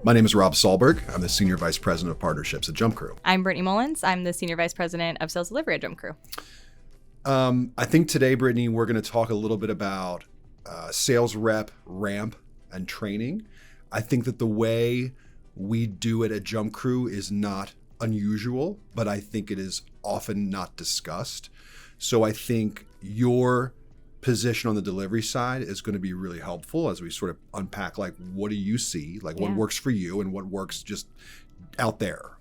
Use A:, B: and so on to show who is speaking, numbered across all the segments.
A: My name is Rob Solberg. I'm the Senior Vice President of Partnerships at JumpCrew.
B: I'm Brittany Mullins. I'm the Senior Vice President of Sales Delivery at JumpCrew.
A: I think today, Brittany, we're going to talk a little bit about sales rep ramp and training. I think that the way we do it at JumpCrew is not unusual, but I think it is often not discussed. So I think your position on the delivery side is going to be really helpful as we sort of unpack, like, what do you see, like what works for you and what works just out there.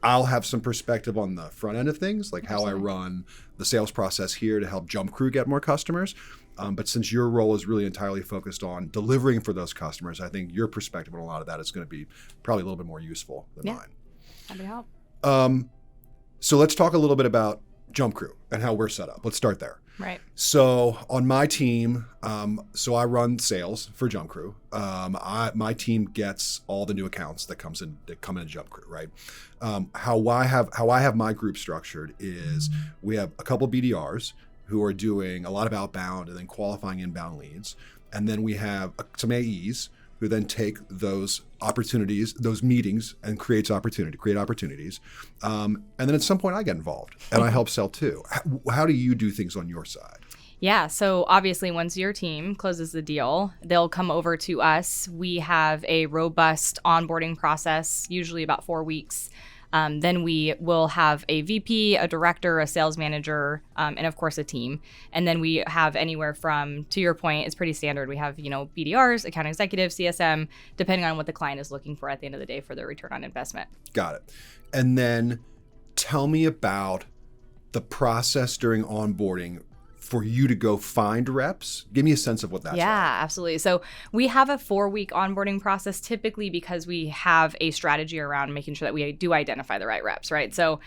A: I'll have some perspective on the front end of things, like how I run the sales process here to help JumpCrew get more customers. But since your role is really entirely focused on delivering for those customers, I think your perspective on a lot of that is going to be probably a little bit more useful than mine.
B: Happy to help.
A: So let's talk a little bit about JumpCrew and how we're set up. Let's start there.
B: Right.
A: So on my team, so I run sales for JumpCrew. My team gets all the new accounts that come into JumpCrew, right? How I have my group structured is we have a couple BDRs who are doing a lot of outbound and then qualifying inbound leads, and then we have some AEs who then take those opportunities, those meetings, and create opportunities. And then at some point I get involved and I help sell too. How do you do things on your side?
B: Yeah, so obviously once your team closes the deal, they'll come over to us. We have a robust onboarding process, usually about 4 weeks. Then we will have a VP, a director, a sales manager, and of course a team. And then we have anywhere from, to your point, it's pretty standard. We have, BDRs, account executives, CSM, depending on what the client is looking for at the end of the day for their return on investment.
A: Got it. And then tell me about the process during onboarding for you to go find reps. Give me a sense of what that's like.
B: Yeah, absolutely. So we have a 4-week onboarding process typically because we have a strategy around making sure that we do identify the right reps, right? So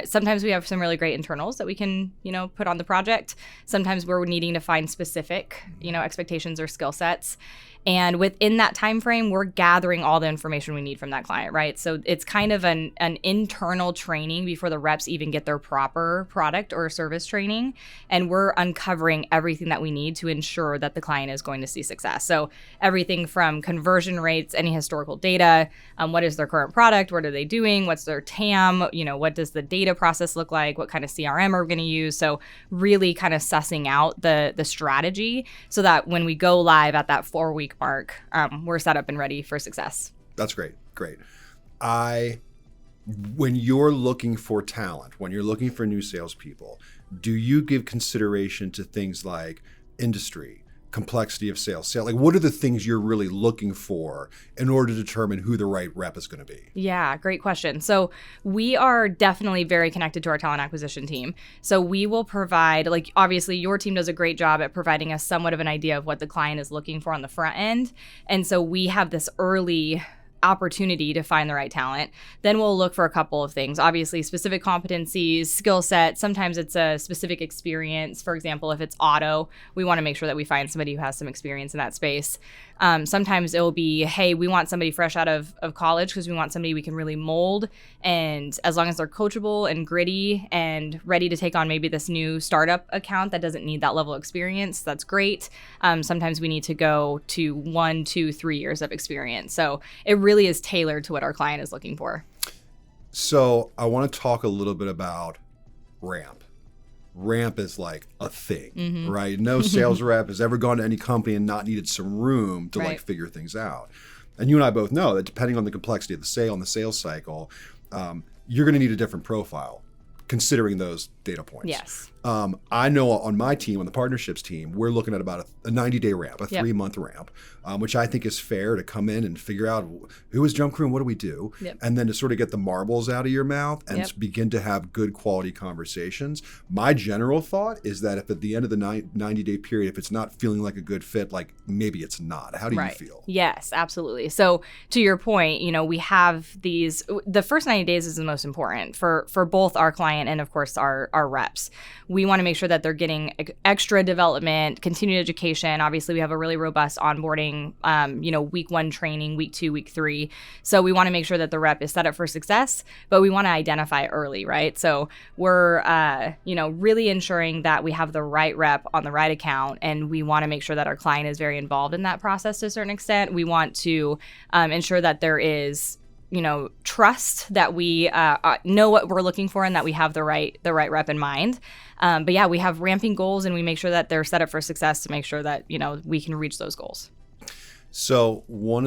B: sometimes we have some really great internals that we can, put on the project. Sometimes we're needing to find specific, expectations or skill sets. And within that time frame, we're gathering all the information we need from that client, right? So it's kind of an internal training before the reps even get their proper product or service training. And we're uncovering everything that we need to ensure that the client is going to see success. So everything from conversion rates, any historical data, what is their current product, what are they doing, what's their TAM, what does the data process look like, what kind of CRM are we going to use? So really kind of sussing out the strategy so that when we go live at that 4-week mark, we're set up and ready for success.
A: That's great. When you're looking for talent, when you're looking for new salespeople, do you give consideration to things like industry, complexity of sales? Like, what are the things you're really looking for in order to determine who the right rep is going to be?
B: Yeah, great question. So we are definitely very connected to our talent acquisition team. So we will provide, like, obviously your team does a great job at providing us somewhat of an idea of what the client is looking for on the front end. And so we have this early opportunity to find the right talent. Then we'll look for a couple of things. Obviously, specific competencies, skill set. Sometimes it's a specific experience. For example, if it's auto, we want to make sure that we find somebody who has some experience in that space. Sometimes it will be, hey, we want somebody fresh out of college because we want somebody we can really mold. And as long as they're coachable and gritty and ready to take on maybe this new startup account that doesn't need that level of experience, that's great. Sometimes we need to go to 1, 2, 3 years of experience. So it really is tailored to what our client is looking for.
A: So I want to talk a little bit about ramp. Ramp is like a thing, right? No sales rep has ever gone to any company and not needed some room to like figure things out. And you and I both know that depending on the complexity of the sale and the sales cycle, you're going to need a different profile considering those data points.
B: Yes.
A: I know on my team, on the partnerships team, we're looking at about a 90-day ramp, a 3-month ramp, which I think is fair to come in and figure out who is JumpCrew and what do we do, and then to sort of get the marbles out of your mouth and begin to have good quality conversations. My general thought is that if at the end of the 90-day period, if it's not feeling like a good fit, like maybe it's not. How do you feel?
B: Yes, absolutely. So to your point, we have the first 90 days is the most important for both our client and of course our reps. we want to make sure that they're getting extra development, continued education. Obviously, we have a really robust onboarding, week 1 training, week 2, week 3. So we want to make sure that the rep is set up for success, but we want to identify early, right? So we're, really ensuring that we have the right rep on the right account, and we want to make sure that our client is very involved in that process to a certain extent. We want to ensure that there is trust, that we know what we're looking for and that we have the right rep in mind. But yeah, we have ramping goals, and we make sure that they're set up for success to make sure that, we can reach those goals.
A: So one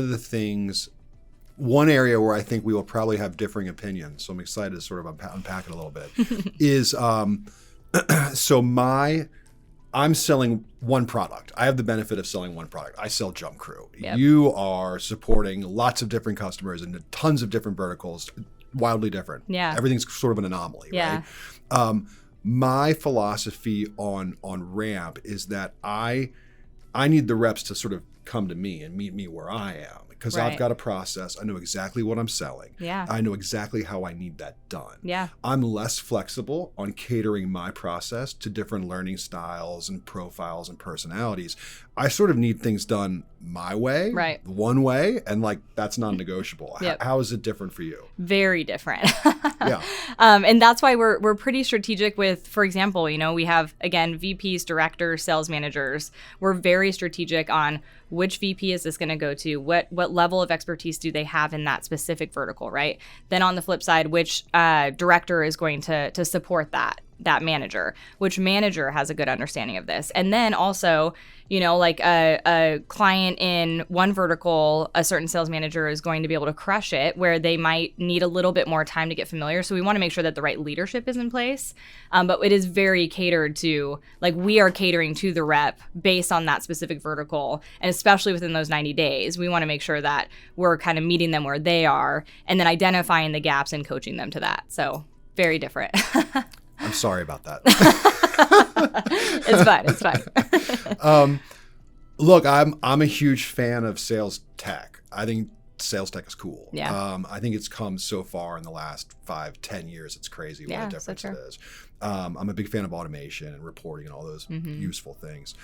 A: one area where I think we will probably have differing opinions, so I'm excited to sort of unpack it a little bit, is I'm selling one product. I have the benefit of selling one product. I sell JumpCrew.
B: Yep.
A: You are supporting lots of different customers and tons of different verticals, wildly different.
B: Yeah.
A: Everything's sort of an anomaly,
B: yeah.
A: right? My philosophy on ramp is that I need the reps to sort of come to me and meet me where I am, because
B: Right.
A: I've got a process. I know exactly what I'm selling.
B: Yeah.
A: I know exactly how I need that done.
B: Yeah.
A: I'm less flexible on catering my process to different learning styles and profiles and personalities. I sort of need things done my way,
B: Right.
A: one way, and that's non-negotiable.
B: Yep.
A: How is it different for you?
B: Very different.
A: Yeah.
B: And that's why we're pretty strategic with, for example, we have, again, VPs, directors, sales managers. We're very strategic on which VP is this going to go to? What level of expertise do they have in that specific vertical, right? Then on the flip side, which director is going to support that manager? Which manager has a good understanding of this? And then also, a client in one vertical, a certain sales manager is going to be able to crush it, where they might need a little bit more time to get familiar. So we want to make sure that the right leadership is in place. But it is very catered to, we are catering to the rep based on that specific vertical. And especially within those 90 days, we want to make sure that we're kind of meeting them where they are and then identifying the gaps and coaching them to that. So very different.
A: I'm sorry about that.
B: It's fine.
A: Look, I'm a huge fan of sales tech. I think sales tech is cool.
B: Yeah.
A: I think it's come so far in the last 5-10 years. It's crazy what a difference it is. I'm a big fan of automation and reporting and all those useful things.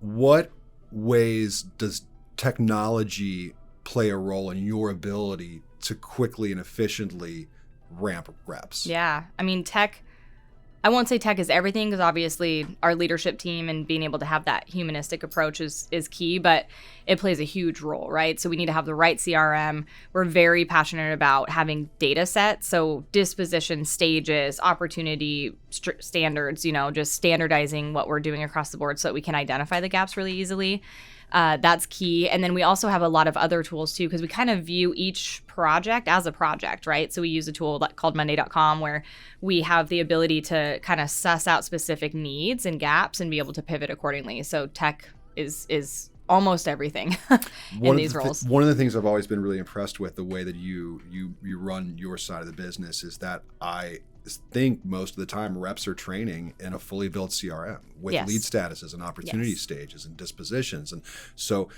A: What ways does technology play a role in your ability to quickly and efficiently ramp reps?
B: Yeah. I mean, I won't say tech is everything, because obviously our leadership team and being able to have that humanistic approach is key, but it plays a huge role, right? So we need to have the right CRM. We're very passionate about having data sets. So disposition stages, opportunity standards, just standardizing what we're doing across the board so that we can identify the gaps really easily. That's key. And then we also have a lot of other tools too, because we kind of view each project as a project, right? So we use a tool called Monday.com, where we have the ability to kind of suss out specific needs and gaps and be able to pivot accordingly. So tech is almost everything in these roles.
A: One of the things I've always been really impressed with the way that you run your side of the business is that I think most of the time reps are training in a fully built CRM with lead statuses and opportunity stages and dispositions. And so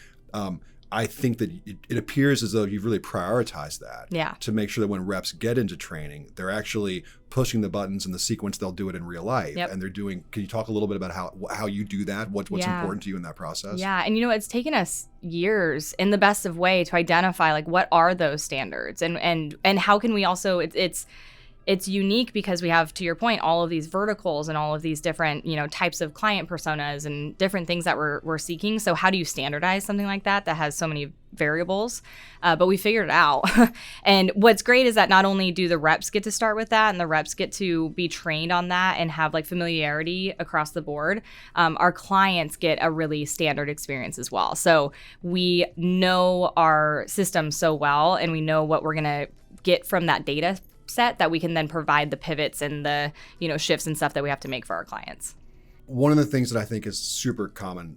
A: I think that it appears as though you've really prioritized that to make sure that when reps get into training, they're actually pushing the buttons in the sequence they'll do it in real life. And they're doing, can you talk a little bit about how you do that? What's important to you in that process?
B: Yeah. And it's taken us years in the best of way to identify what are those standards and how can we also, it's unique because we have, to your point, all of these verticals and all of these different, types of client personas and different things that we're seeking. So how do you standardize something like that has so many variables? But we figured it out. And what's great is that not only do the reps get to start with that and the reps get to be trained on that and have familiarity across the board, our clients get a really standard experience as well. So we know our system so well and we know what we're going to get from that data set that we can then provide the pivots and the shifts and stuff that we have to make for our clients.
A: One of the things that I think is super common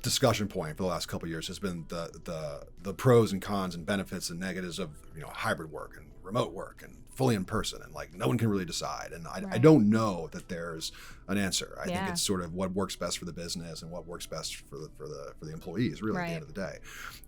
A: discussion point for the last couple of years has been the pros and cons and benefits and negatives of hybrid work and remote work and fully in person, and like no one can really decide. And I don't know that there's an answer. I think it's sort of what works best for the business and what works best for the employees, really, at the end of the day.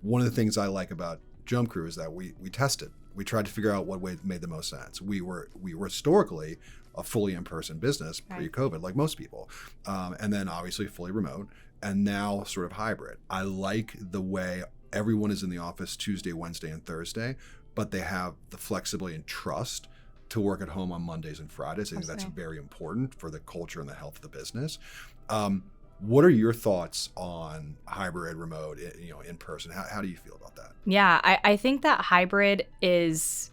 A: One of the things I like about Jump Crew is that we tested. We tried to figure out what way made the most sense. We were historically a fully in-person business pre-COVID, like most people, and then obviously fully remote, and now sort of hybrid. I like the way everyone is in the office Tuesday, Wednesday, and Thursday, but they have the flexibility and trust to work at home on Mondays and Fridays. I think that's very important for the culture and the health of the business. What are your thoughts on hybrid, remote, in person? How do you feel about that?
B: Yeah, I think that hybrid is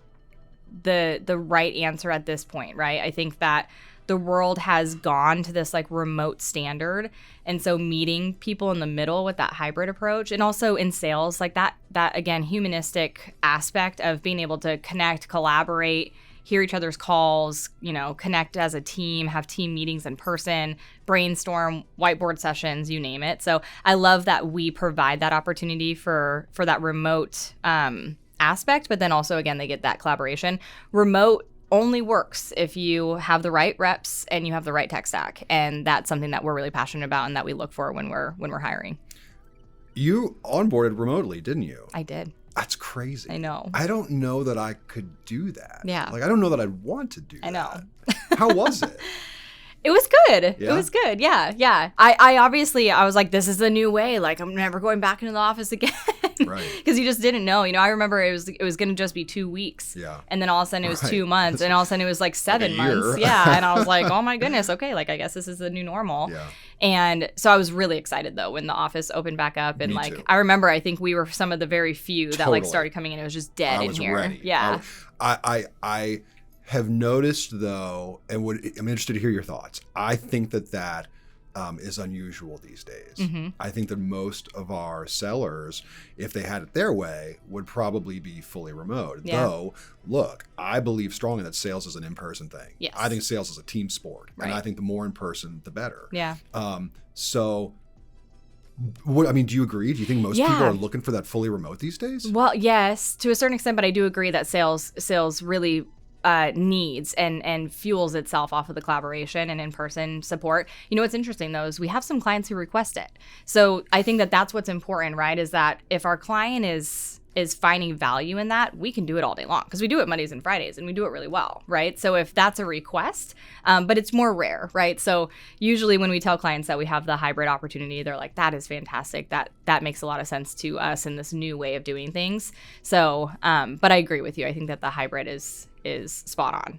B: the right answer at this point, right? I think that the world has gone to this like remote standard. And so meeting people in the middle with that hybrid approach, and also in sales, like that again, humanistic aspect of being able to connect, collaborate, hear each other's calls, connect as a team, have team meetings in person, brainstorm, whiteboard sessions, you name it. So I love that we provide that opportunity for that remote aspect, but then also, again, they get that collaboration. Remote only works if you have the right reps and you have the right tech stack. And that's something that we're really passionate about and that we look for when we're hiring. You
A: onboarded remotely, didn't you?
B: I did.
A: That's crazy.
B: I know.
A: I don't know that I could do that.
B: Yeah.
A: Like, I don't know that I'd want to do that.
B: I know.
A: How was it?
B: It was good.
A: Yeah?
B: It was good. Yeah. I obviously, I was like, this is the new way. Like, I'm never going back into the office again.
A: Right.
B: Because you just didn't know. I remember it was going to just be 2 weeks.
A: Yeah.
B: And then all of a sudden it was 2 months. And all of a sudden it was like 7 months.
A: year.
B: Yeah. And I was like, oh my goodness. Okay. Like, I guess this is the new normal.
A: Yeah.
B: And so I was really excited though when the office opened back up. And
A: Me too.
B: I remember, I think we were some of the very few that like
A: Totally.
B: started coming in. It was just dead in here.
A: Ready.
B: Yeah.
A: I have noticed though, and I'm interested to hear your thoughts. I think that is unusual these days.
B: Mm-hmm.
A: I think that most of our sellers, if they had it their way, would probably be fully remote.
B: Yeah.
A: Though, look, I believe strongly that sales is an in-person thing.
B: Yes.
A: I think sales is a team sport.
B: Right.
A: And I think the more in person, the better.
B: Yeah.
A: So do you agree? Do you think most people are looking for that fully remote these days?
B: Well, yes, to a certain extent, but I do agree that sales really needs and fuels itself off of the collaboration and in-person support. What's interesting though is we have some clients who request it. So I think that that's what's important, right? Is that if our client is finding value in that, we can do it all day long because we do it Mondays and Fridays and we do it really well, right? So if that's a request, but it's more rare, right? So usually when we tell clients that we have the hybrid opportunity, they're like, that is fantastic. That makes a lot of sense to us in this new way of doing things. So, but I agree with you. I think that the hybrid is spot on.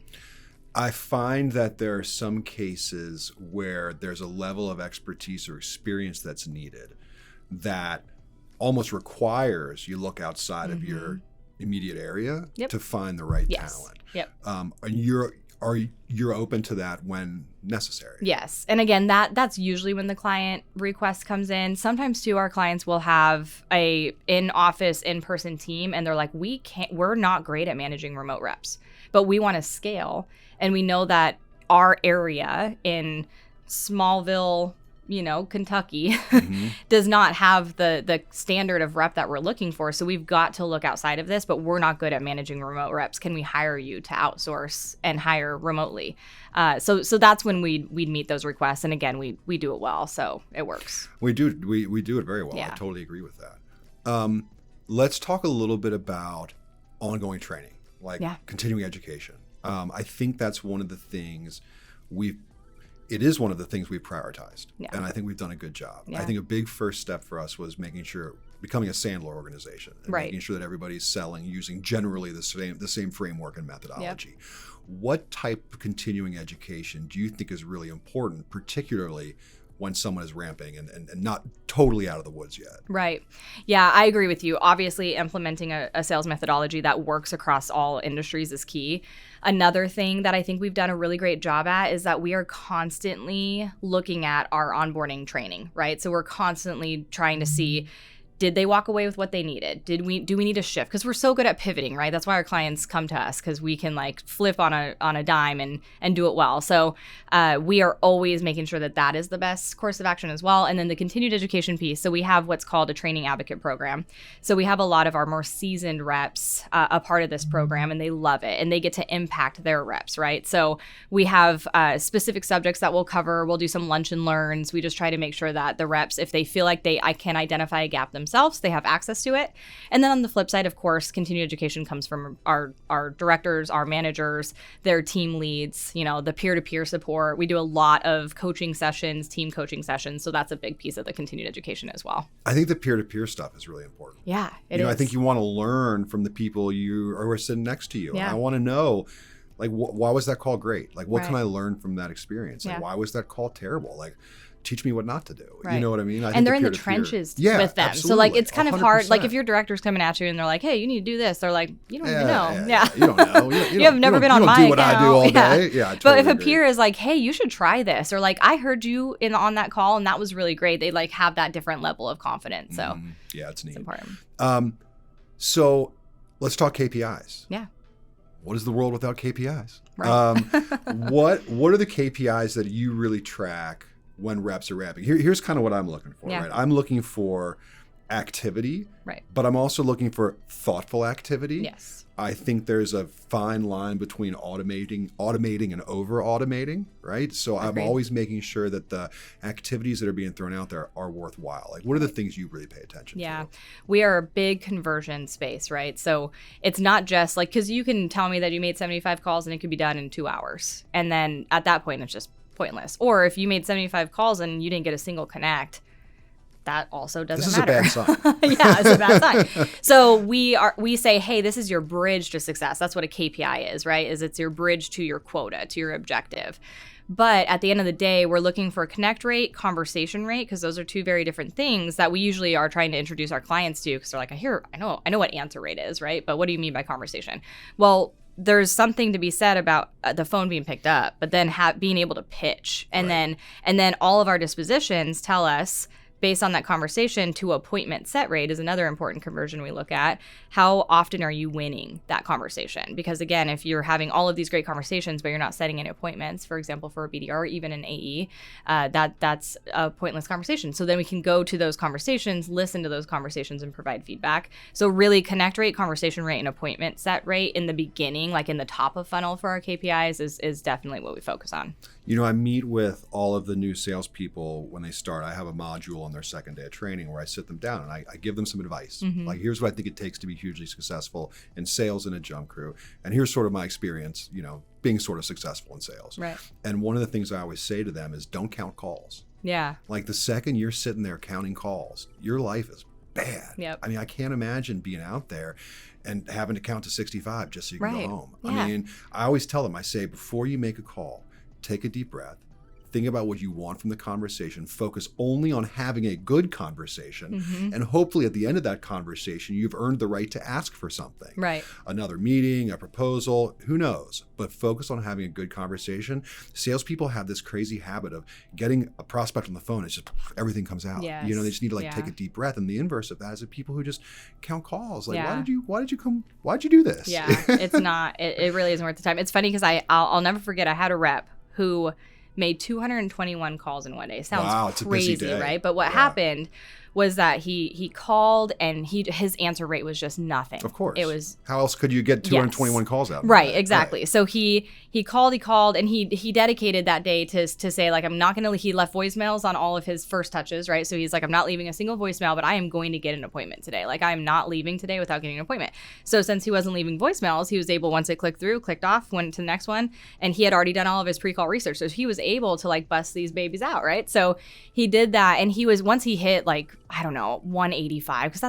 A: I find that there are some cases where there's a level of expertise or experience that's needed that almost requires you look outside of your immediate area to find the right talent.
B: Yep.
A: And you're open to that when necessary.
B: Yes. And again, that's usually when the client request comes in. Sometimes too, our clients will have a in-office, in-person team and they're like, we're not great at managing remote reps, but we want to scale. And we know that our area in Smallville, Kentucky does not have the standard of rep that we're looking for. So we've got to look outside of this, but we're not good at managing remote reps. Can we hire you to outsource and hire remotely? So that's when we'd meet those requests. And again, we do it well. So it works.
A: We do it very well.
B: Yeah.
A: I totally agree with that. Let's talk a little bit about ongoing training, continuing education. I think that's one of the things it is one of the things we prioritized, and I think we've done a good job.
B: Yeah.
A: I think a big first step for us was becoming a Sandler organization, and
B: right.
A: making sure that everybody's selling using generally the same framework and methodology. Yep. What type of continuing education do you think is really important, particularly when someone is ramping and not totally out of the woods yet?
B: Right. Yeah, I agree with you. Obviously, implementing a sales methodology that works across all industries is key. Another thing that I think we've done a really great job at is that we are constantly looking at our onboarding training, right? So we're constantly trying to see, Did they walk away with what they needed? Do we need a shift? Because we're so good at pivoting, right? That's why our clients come to us, because we can like flip on a dime and do it well. So we are always making sure that is the best course of action as well. And then the continued education piece. So we have what's called a training advocate program. So we have a lot of our more seasoned reps a part of this program, and they love it, and they get to impact their reps, right? So we have specific subjects that we'll cover. We'll do some lunch and learns. We just try to make sure that the reps, if they feel like I can identify a gap themselves, they have access to it. And then on the flip side, of course, continued education comes from our directors, our managers, their team leads, the peer-to-peer support. We do a lot of coaching sessions, team coaching sessions. So that's a big piece of the continued education as well.
A: I think the peer-to-peer stuff is really important.
B: Yeah, it is.
A: I think you want to learn from the people who are sitting next to you.
B: Yeah.
A: And I want to know, like, why was that call great? Like, what
B: Right.
A: can I learn from that experience? Like,
B: Yeah.
A: why was that call terrible? Like, teach me what not to do.
B: Right.
A: You know what I mean? I
B: And
A: think
B: they're in the
A: peer-to-peer
B: trenches
A: Yeah,
B: with them.
A: absolutely.
B: So like it's kind of hard. Like
A: 100%.
B: if your director's coming at you and they're like, hey, you need to do this. They're like, you don't even know.
A: Yeah. You don't know.
B: You have never been on my
A: You don't do what I do all
B: account.
A: day. Yeah, I
B: But
A: totally
B: if a
A: agree.
B: peer is like, hey, you should try this, or like, I heard you on that call and that was really great, they like have that different level of confidence. So
A: Yeah, it's neat.
B: it's important.
A: So let's talk KPIs.
B: Yeah.
A: What is the world without KPIs?
B: Right.
A: What are the KPIs that you really track when reps are ramping? Here's kind of what I'm looking for,
B: Yeah.
A: right? I'm looking for activity,
B: Right.
A: but I'm also looking for thoughtful activity.
B: Yes.
A: I think there's a fine line between automating and over automating, right? So I'm
B: Agreed.
A: always making sure that the activities that are being thrown out there are worthwhile. Like, what are the things you really pay attention
B: Yeah.
A: to?
B: We are a big conversion space, right? So it's not just like, because you can tell me that you made 75 calls and it could be done in 2 hours. And then at that point, it's just pointless. Or if you made 75 calls and you didn't get a single connect, that also doesn't matter.
A: This is a bad sign.
B: Yeah, it's a bad sign. So we say, hey, this is your bridge to success. That's what a KPI is, right? It's your bridge to your quota, to your objective. But at the end of the day, we're looking for connect rate, conversation rate, because those are two very different things that we usually are trying to introduce our clients to, because they're like, I know what answer rate is, right? But what do you mean by conversation? Well, there's something to be said about the phone being picked up, but then being able to pitch, and then all of our dispositions tell us, based on that conversation, to appointment set rate is another important conversion we look at. How often are you winning that conversation? Because again, if you're having all of these great conversations, but you're not setting any appointments, for example, for a BDR or even an AE, that's a pointless conversation. So then we can go to those conversations, listen to those conversations, and provide feedback. So really connect rate, conversation rate, and appointment set rate in the beginning, like in the top of funnel for our KPIs is definitely what we focus on.
A: I meet with all of the new salespeople when they start. I have a module on their second day of training where I sit them down and I give them some advice.
B: Mm-hmm.
A: Like, here's what I think it takes to be hugely successful in sales in a Jump Crew. And here's sort of my experience, being sort of successful in sales.
B: Right.
A: And one of the things I always say to them is, don't count calls.
B: Yeah.
A: Like, the second you're sitting there counting calls, your life is bad.
B: Yep.
A: I mean, I can't imagine being out there and having to count to 65 just so you can
B: Right.
A: go home.
B: Yeah.
A: I mean, I always tell them, I say, before you make a call, take a deep breath, think about what you want from the conversation, focus only on having a good conversation,
B: Mm-hmm.
A: and hopefully at the end of that conversation, you've earned the right to ask for something.
B: Right.
A: Another meeting, a proposal, who knows? But focus on having a good conversation. Salespeople have this crazy habit of getting a prospect on the phone. It's just everything comes out.
B: Yes.
A: They just need to take
B: Yeah.
A: a deep breath. And the inverse of that is the people who just count calls. Like,
B: Yeah.
A: why'd you do this?
B: Yeah, it's not. It really isn't worth the time. It's funny because I'll never forget. I had a rep who made 221 calls in one day. Sounds
A: Wow, it's a busy
B: crazy,
A: day.
B: right? But what happened was that he called and his answer rate was just nothing.
A: Of course.
B: It was
A: How else could you get 221 calls out?
B: right, exactly. So he called and he dedicated that day to say, like, I'm not gonna. He left voicemails on all of his first touches, right? So he's like, I'm not leaving a single voicemail, but I am going to get an appointment today. Like, I am not leaving today without getting an appointment. So since he wasn't leaving voicemails, he was able, once it clicked through, clicked off, went to the next one, and he had already done all of his pre-call research. So he was able to bust these babies out, right? So he did that, and once he hit 185, because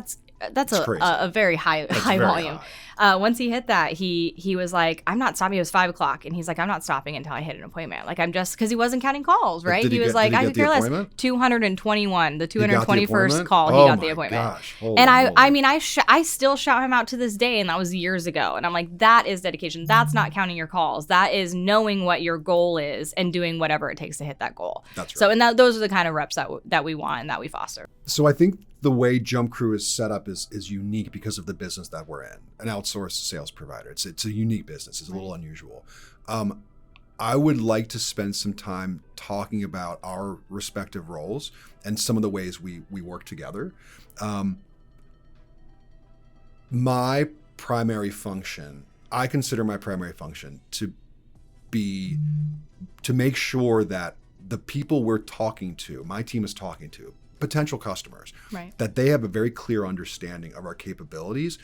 B: that's a very high
A: very
B: volume.
A: high.
B: Once he hit that, he was like, I'm not stopping. It was 5:00, and he's like, I'm not stopping until I hit an appointment. Like, I'm just, because he wasn't counting calls, right?
A: Did he
B: was
A: get-
B: like,
A: did he
B: I
A: get
B: could
A: the
B: care less.
A: appointment?
B: 221, the
A: He got the
B: 221st
A: appointment?
B: call, he
A: Oh
B: got the
A: my
B: appointment.
A: gosh. Holy
B: And
A: moly.
B: I mean, I still shout him out to this day, and that was years ago. And I'm like, that is dedication. That's not counting your calls. That is knowing what your goal is and doing whatever it takes to hit that goal.
A: That's right.
B: So, and those are the kind of reps that we want and that we foster.
A: So I think the way JumpCrew is set up is unique because of the business that we're in, an outsourced sales provider. It's a unique business. It's a little unusual. I would like to spend some time talking about our respective roles and some of the ways we work together. My primary function, I consider my primary function to make sure that the people we're talking to, my team is talking to, potential customers, that they have a very clear understanding of our capabilities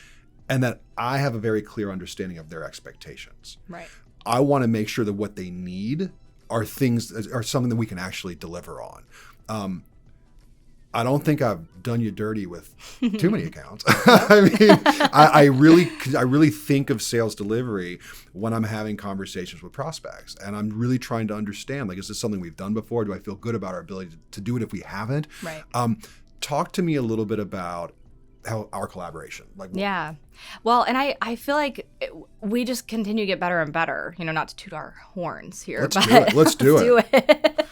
A: and that I have a very clear understanding of their expectations.
B: Right.
A: I want to make sure that what they need are something that we can actually deliver on. I don't think I've done you dirty with too many accounts. I mean, I really think of sales delivery when I'm having conversations with prospects, and I'm really trying to understand, like, is this something we've done before? Do I feel good about our ability to do it if we haven't?
B: Right.
A: Talk to me a little bit about how our collaboration.
B: Yeah. Well, and I feel like we just continue to get better and better, not to toot our horns here.
A: Let's do it.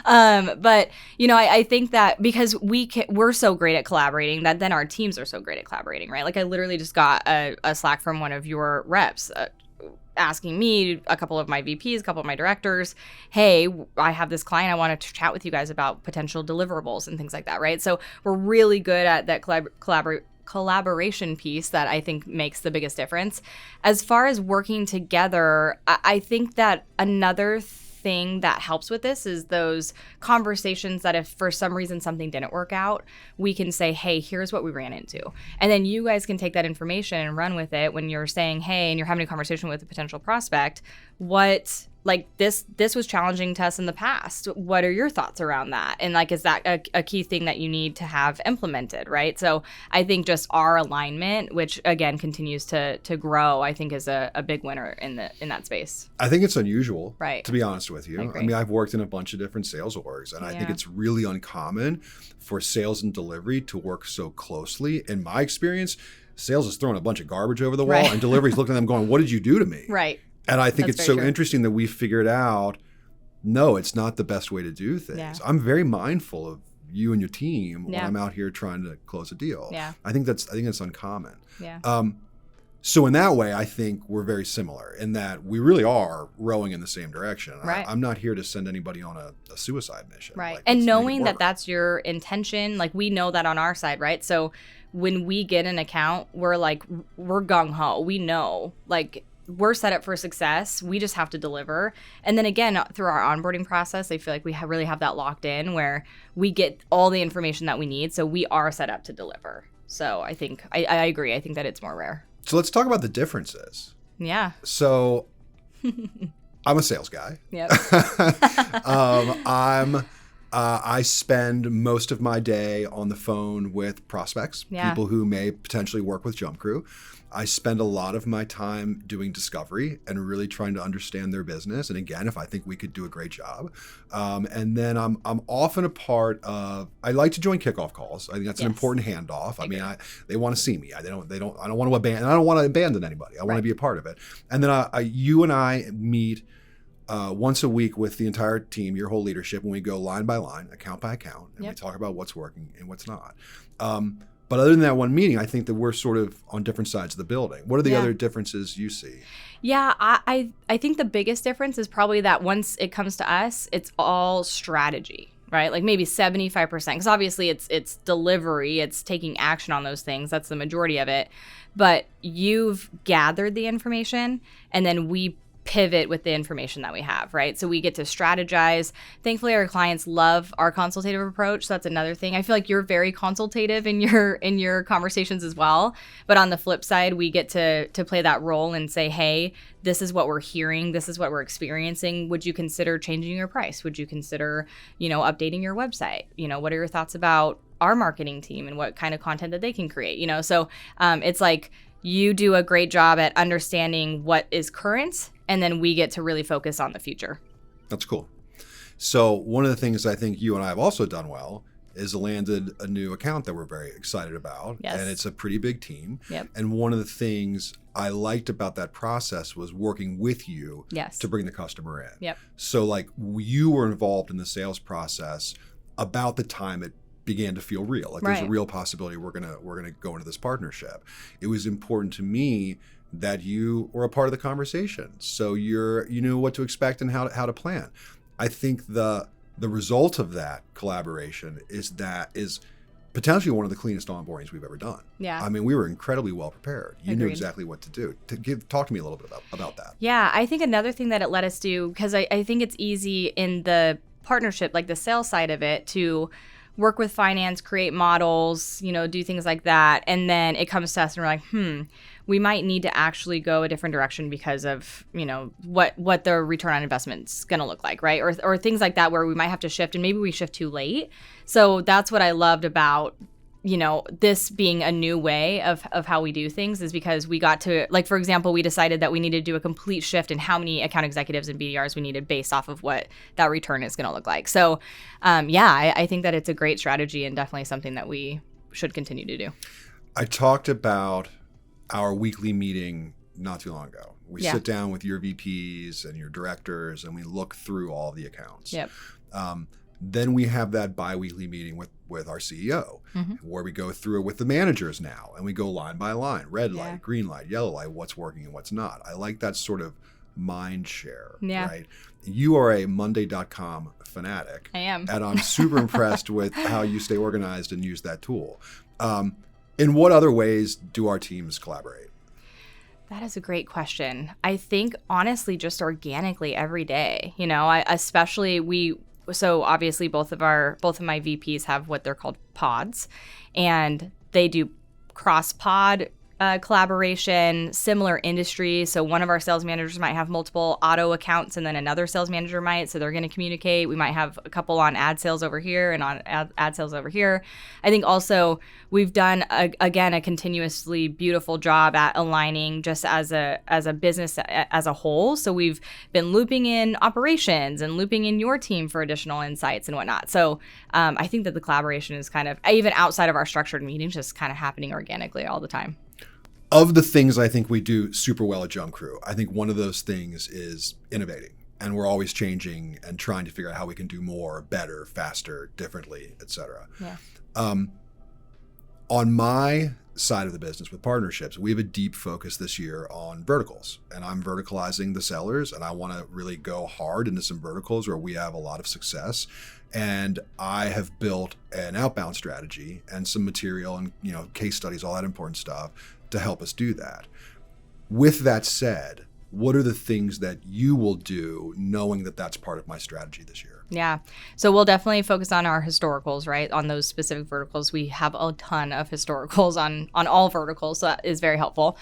B: But, I think that because we're so great at collaborating that then our teams are so great at collaborating, right? Like I literally just got a Slack from one of your reps asking me, a couple of my VPs, a couple of my directors, hey, I have this client. I want to chat with you guys about potential deliverables and things like that, right? So we're really good at that collaboration piece that I think makes the biggest difference. As far as working together, I think that another thing that helps with this is those conversations that if for some reason something didn't work out, we can say, hey, here's what we ran into. And then you guys can take that information and run with it when you're saying, hey, and you're having a conversation with a potential prospect, this was challenging to us in the past. What are your thoughts around that? And is that a key thing that you need to have implemented, right? So I think just our alignment, which again continues to grow, I think is a big winner in that space.
A: I think it's unusual,
B: right?
A: To be honest with you. I mean, I've worked in a bunch of different sales orgs, and I think it's really uncommon for sales and delivery to work so closely. In my experience, sales is throwing a bunch of garbage over the wall, and delivery is looking at them going, what did you do to me?
B: Right.
A: And I think it's so interesting that we figured out, no, it's not the best way to do things. Yeah. I'm very mindful of you and your team when I'm out here trying to close a deal.
B: Yeah.
A: I think that's uncommon.
B: Yeah.
A: So in that way, I think we're very similar in that we really are rowing in the same direction.
B: Right.
A: I'm not here to send anybody on a suicide mission.
B: Right. And knowing that that's your intention, we know that on our side, right? So when we get an account, we're gung-ho. We know, we're set up for success. We just have to deliver. And then again, through our onboarding process, I feel like we really have that locked in where we get all the information that we need. So we are set up to deliver. So I think, I agree. I think that it's more rare.
A: So let's talk about the differences.
B: Yeah.
A: So I'm a sales guy.
B: Yep.
A: I spend most of my day on the phone with prospects, people who may potentially work with JumpCrew. I spend a lot of my time doing discovery and really trying to understand their business. And again, if I think we could do a great job. And then I'm often a part of, I like to join kickoff calls. I think that's an important handoff. I mean, they want to see me. I don't want to abandon anybody. I want to be a part of it. And then you and I meet once a week with the entire team, your whole leadership, and we go line by line, account by account, and we talk about what's working and what's not. But other than that one meeting, I think that we're sort of on different sides of the building. What are the other differences you see?
B: Yeah, I think the biggest difference is probably that once it comes to us, it's all strategy, right? Maybe 75%, because obviously it's delivery, it's taking action on those things. That's the majority of it. But you've gathered the information, and then we pivot with the information that we have, right? So we get to strategize. Thankfully, our clients love our consultative approach. So that's another thing. I feel like you're very consultative in your conversations as well. But on the flip side, we get to play that role and say, hey, this is what we're hearing. This is what we're experiencing. Would you consider changing your price? Would you consider, updating your website? What are your thoughts about our marketing team and what kind of content that they can create? So it's like you do a great job at understanding what is current, and then we get to really focus on the future.
A: That's cool. So one of the things I think you and I have also done well is landed a new account that we're very excited about.
B: Yes.
A: And it's a pretty big team.
B: Yep.
A: And one of the things I liked about that process was working with you to bring the customer in.
B: Yep.
A: So you were involved in the sales process about the time it began to feel real. Like there's a real possibility we're gonna go into this partnership. It was important to me that you were a part of the conversation, so you knew what to expect and how to plan. I think the result of that collaboration is potentially one of the cleanest onboardings we've ever done.
B: Yeah.
A: I mean, we were incredibly well prepared. You
B: Agreed.
A: knew exactly what to do. Talk to me a little bit about that.
B: Yeah, I think another thing that it let us do, because I think it's easy in the partnership, like the sales side of it, to work with finance, create models, do things like that. And then it comes to us and we're like, we might need to actually go a different direction because of, what the return on investment's going to look like, right? Or things like that where we might have to shift and maybe we shift too late. So that's what I loved about, this being a new way of how we do things, is because we got to, like, for example, we decided that we needed to do a complete shift in how many account executives and BDRs we needed based off of what that return is going to look like. So, I think that it's a great strategy and definitely something that we should continue to do.
A: I talked about our weekly meeting not too long ago. We sit down with your VPs and your directors and we look through all the accounts.
B: Yep.
A: Then we have that bi-weekly meeting with our CEO, where we go through it with the managers now, and we go line by line, red light, green light, yellow light, what's working and what's not. I like that sort of mind share, right? You are a Monday.com fanatic.
B: I am.
A: And I'm super impressed with how you stay organized and use that tool. In what other ways do our teams collaborate?
B: That is a great question. I think, honestly, just organically every day. So obviously both of my VPs have what they're called pods, and they do cross-pod collaboration, similar industries. So one of our sales managers might have multiple auto accounts and then another sales manager might. So they're going to communicate. We might have a couple on ad sales over here and on ad sales over here. I think also we've done, again, a continuously beautiful job at aligning just as a business as a whole. So we've been looping in operations and looping in your team for additional insights and whatnot. So I think that the collaboration is kind of, even outside of our structured meetings, just kind of happening organically all the time.
A: Of the things I think we do super well at JumpCrew, I think one of those things is innovating. And we're always changing and trying to figure out how we can do more, better, faster, differently, et cetera.
B: Yeah.
A: On my side of the business with partnerships, we have a deep focus this year on verticals. And I'm verticalizing the sellers, and I want to really go hard into some verticals where we have a lot of success. And I have built an outbound strategy and some material and case studies, all that important stuff, to help us do that. With that said, what are the things that you will do knowing that that's part of my strategy this year?
B: Yeah. So we'll definitely focus on our historicals, right? On those specific verticals. We have a ton of historicals on all verticals. So that is very helpful.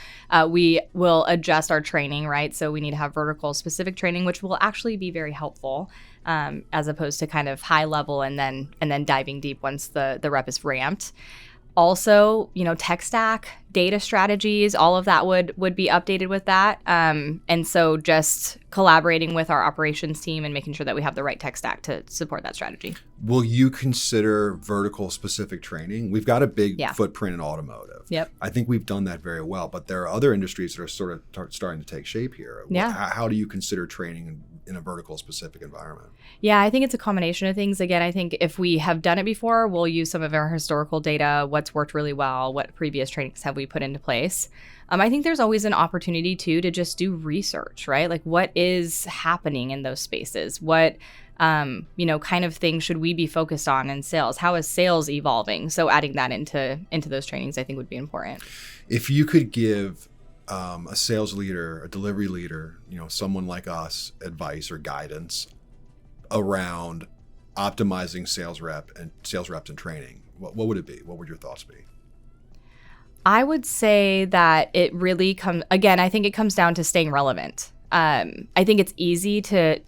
B: We will adjust our training, right? So we need to have vertical specific training, which will actually be very helpful, as opposed to kind of high level and then diving deep once the rep is ramped. Also, tech stack, data strategies, all of that would be updated with that. And so just collaborating with our operations team and making sure that we have the right tech stack to support that strategy.
A: Will you consider vertical specific training? We've got a big footprint in automotive.
B: Yep.
A: I think we've done that very well, but there are other industries that are sort of starting to take shape here.
B: Yeah.
A: How do you consider training in a vertical specific environment?
B: Yeah, I think it's a combination of things. Again, I think if we have done it before, we'll use some of our historical data, what's worked really well, what previous trainings have we put into place. I think there's always an opportunity too to just do research, right? Like what is happening in those spaces? What kind of things should we be focused on in sales? How is sales evolving? So adding that into those trainings, I think would be important.
A: If you could give a sales leader, a delivery leader, someone like us, advice or guidance around optimizing sales reps and training, what would it be? What would your thoughts be?
B: I would say that it really I think it comes down to staying relevant. I think it's easy to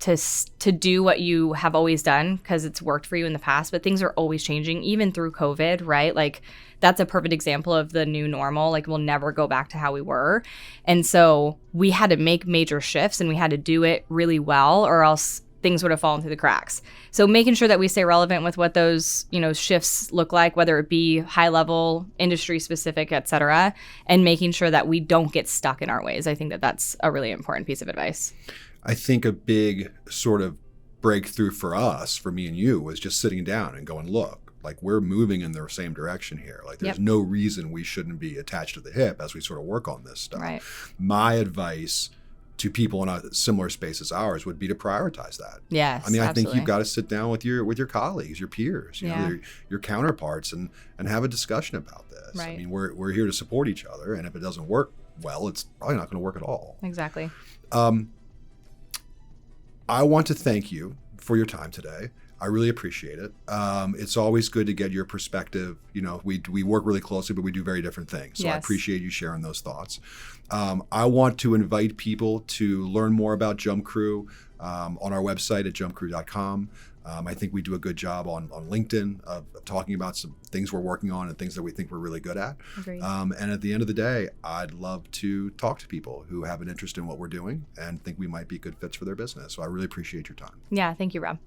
B: do what you have always done because it's worked for you in the past, but things are always changing, even through COVID, right? Like that's a perfect example of the new normal. Like we'll never go back to how we were. And so we had to make major shifts and we had to do it really well or else things would have fallen through the cracks. So making sure that we stay relevant with what those, shifts look like, whether it be high level, industry specific, et cetera, and making sure that we don't get stuck in our ways. I think that that's a really important piece of advice.
A: I think a big sort of breakthrough for us, for me and you, was just sitting down and going, look, Like, we're moving in the same direction here. Like, there's no reason we shouldn't be attached to the hip as we sort of work on this stuff.
B: Right.
A: My advice to people in a similar space as ours would be to prioritize that.
B: Yes,
A: I mean, I
B: absolutely.
A: think you've got to sit down with your colleagues, your peers, you know, your counterparts, and have a discussion about this.
B: Right.
A: I mean, we're here to support each other, and if it doesn't work well, it's probably not going to work at all.
B: Exactly.
A: I want to thank you for your time today. I really appreciate it. It's always good to get your perspective. You know, we work really closely, but we do very different things. So I appreciate you sharing those thoughts. I want to invite people to learn more about JumpCrew on our website at jumpcrew.com. I think we do a good job on LinkedIn of talking about some things we're working on and things that we think we're really good at.
B: Agreed.
A: And at the end of the day, I'd love to talk to people who have an interest in what we're doing and think we might be good fits for their business. So I really appreciate your time.
B: Yeah, thank you, Rob.